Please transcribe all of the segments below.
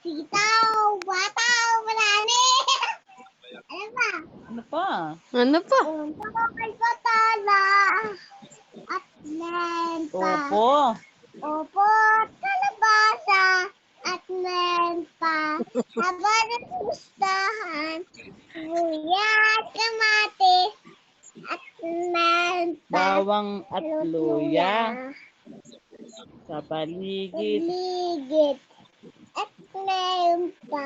Sitaw, bataw, marami. Ano ba? Ano pa? Ano pa? Umpay patala. At lenta. Opo. Opo, kalabasa. At lenta. Haba ng gustahan. Luya, kamatis. At lenta. Bawang at luya. Sa paligid. Ligit. At lenta.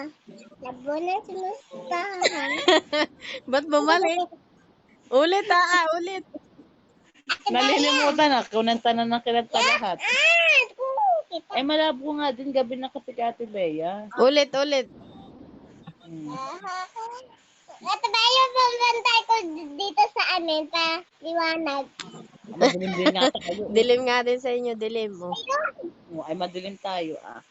Labo ng gustahan. Ba't bumalik? Ulit ulit. Nalilimutan na. Kunanta na ng kinanta lahat. Kita. Ay, malabo nga din gabi na kasi kay Ate Bea. Ulit. Hmm. Ito ba yung pambantay ko dito sa amin pa liwanag? Madilim din nga tayo. Dilim nga din sa inyo, dilim. Oh. Ay, madilim tayo ah.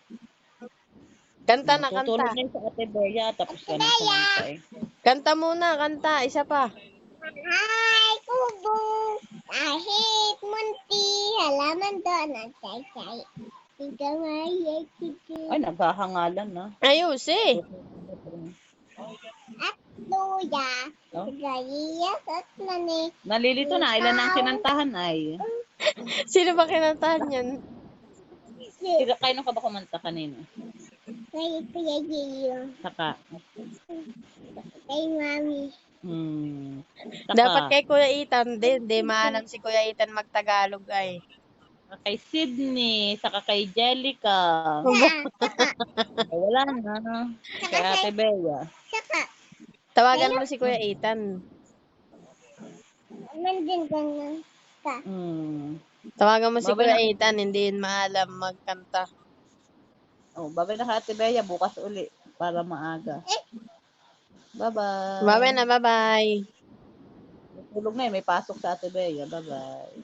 Kanta na, Tutulog kanta. na yun sa Ate Bea. Tapos ka na kumantay. Kanta muna, kanta. Isa pa. Hi, kubo! Kahit munti, halaman doon ang say-say. Ikaw ay kikil. Ay, naghahangalan na. Ayos eh. At luya, Oh. gayas at mani. Nalilito na. Ilan ang kinantahan ay? Sino ba kinantahan yan? Kayo ka ba kumanta kanina? Kay Kuya Gio, Saka. kay Mami. Saka. Dapat kay Kuya Ethan din. Di maalam si Kuya Ethan magtagalog ay. Kay Sydney. Saka kay Jellica. Ay, wala na. Kay Ate Bea. Saka, Tawagan mo si Kuya Ethan. nandun ganun ka. Tawagan mo si Babay Kuya na. Ethan. Hindi yun maalam magkanta. Oh, babay na kay Ate Bea. Bukas uli. Para maaga. Bye-bye. Bye na, bye-bye. Tulog na eh. May pasok sa Ate Bea. Bye-bye.